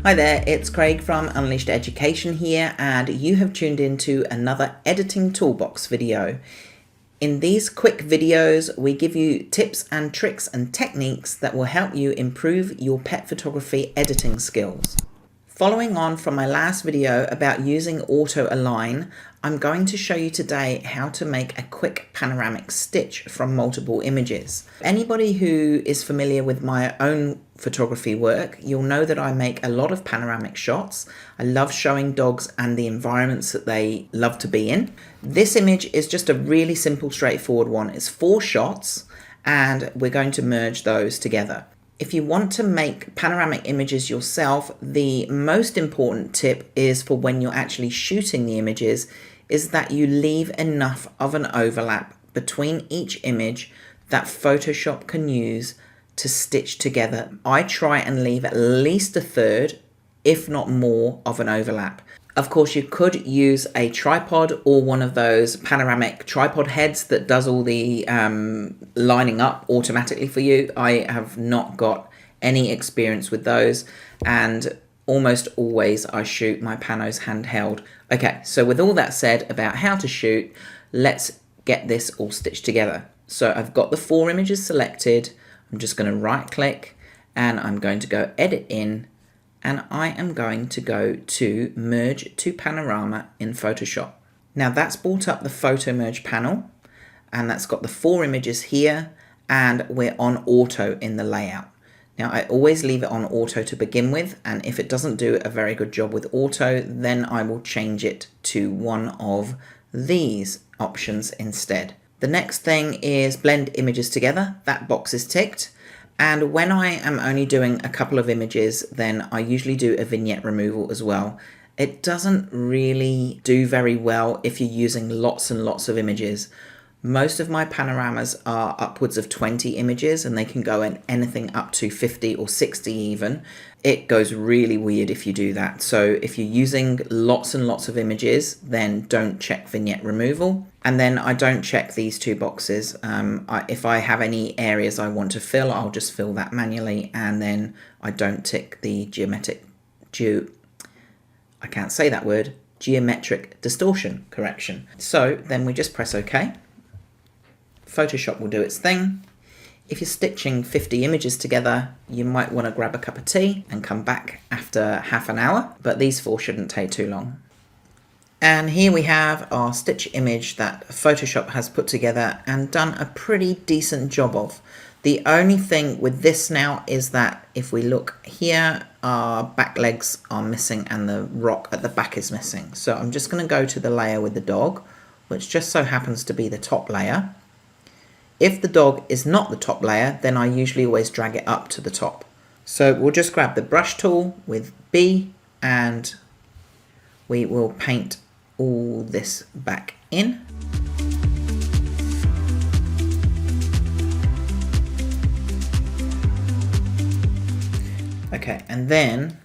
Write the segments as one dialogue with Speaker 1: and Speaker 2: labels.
Speaker 1: Hi there, it's Craig from Unleashed Education here, and you have tuned into another Editing Toolbox video. In these quick videos, we give you tips and tricks and techniques that will help you improve your pet photography editing skills. Following on from my last video about using auto align, I'm going to show you today how to make a quick panoramic stitch from multiple images. Anybody who is familiar with my own photography work, you'll know that I make a lot of panoramic shots. I love showing dogs and the environments that they love to be in. This image is just a really simple, straightforward one. It's 4 shots and we're going to merge those together. If you want to make panoramic images yourself, the most important tip is for when you're actually shooting the images is that you leave enough of an overlap between each image that Photoshop can use to stitch together. I try and leave at least a third, if not more, of an overlap. Of course, you could use a tripod or one of those panoramic tripod heads that does all the lining up automatically for you. I have not got any experience with those, and almost always I shoot my panos handheld. Okay, so with all that said about how to shoot, let's get this all stitched together. So I've got the 4 images selected. I'm just going to right click and I'm going to go edit in, and I am going to go to merge to panorama in Photoshop. Now that's brought up the photo merge panel, and that's got the 4 images here, and we're on auto in the layout. Now I always leave it on auto to begin with, and if it doesn't do a very good job with auto, then I will change it to one of these options instead. The next thing is blend images together. That box is ticked. And when I am only doing a couple of images, then I usually do a vignette removal as well. It doesn't really do very well if you're using lots and lots of images. Most of my panoramas are upwards of 20 images, and they can go in anything up to 50 or 60 even. It goes really weird if you do that. So if you're using lots and lots of images, then don't check vignette removal. And then I don't check these 2 boxes. If I have any areas I want to fill, I'll just fill that manually, and then I don't tick the geometric distortion correction. So then we just press OK. Photoshop will do its thing. If you're stitching 50 images together, you might want to grab a cup of tea and come back after half an hour, but these 4 shouldn't take too long. And here we have our stitch image that Photoshop has put together and done a pretty decent job of. The only thing with this now is that if we look here, our back legs are missing and the rock at the back is missing. So I'm just going to go to the layer with the dog, which just so happens to be the top layer. If the dog is not the top layer, then I usually always drag it up to the top. So we'll just grab the brush tool with B and we will paint all this back in. Okay, and then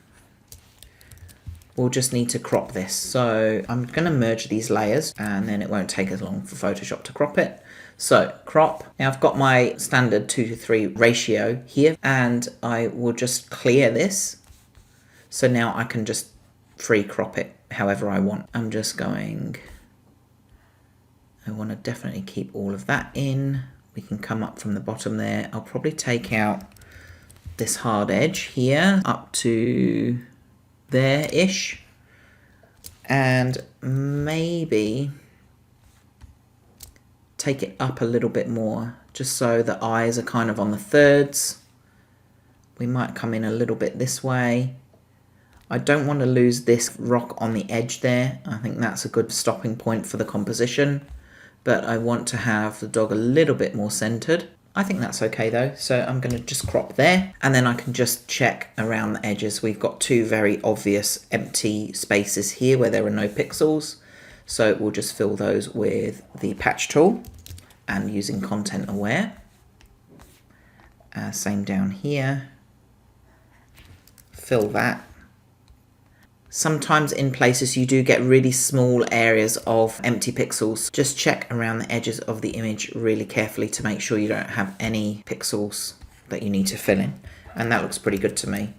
Speaker 1: we'll just need to crop this. So I'm going to merge these layers and then it won't take as long for Photoshop to crop it. So crop. Now I've got my standard 2:3 ratio here, and I will just clear this. So now I can just free crop it however I want. I want to definitely keep all of that in. We can come up from the bottom there. I'll probably take out this hard edge here up to there-ish, and maybe take it up a little bit more just so the eyes are kind of on the thirds. We might come in a little bit this way. I don't want to lose this rock on the edge there. I think that's a good stopping point for the composition, but I want to have the dog a little bit more centered. I think that's okay though, so I'm going to just crop there, and then I can just check around the edges. We've got 2 very obvious empty spaces here where there are no pixels, so we'll just fill those with the patch tool and using content aware. Same down here, fill that. Sometimes in places you do get really small areas of empty pixels. Just check around the edges of the image really carefully to make sure you don't have any pixels that you need to fill in. And that looks pretty good to me.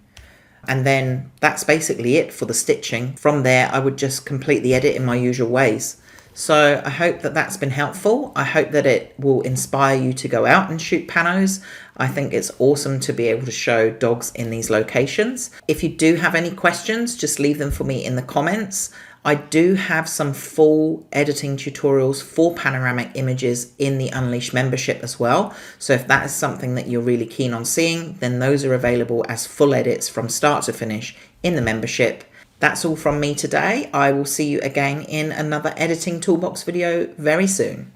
Speaker 1: And then that's basically it for the stitching. From there, I would just complete the edit in my usual ways. So I hope that that's been helpful. I hope that it will inspire you to go out and shoot panos. I think it's awesome to be able to show dogs in these locations. If you do have any questions, just leave them for me in the comments. I do have some full editing tutorials for panoramic images in the Unleashed membership as well. So if that is something that you're really keen on seeing, then those are available as full edits from start to finish in the membership. That's all from me today. I will see you again in another Editing Toolbox video very soon.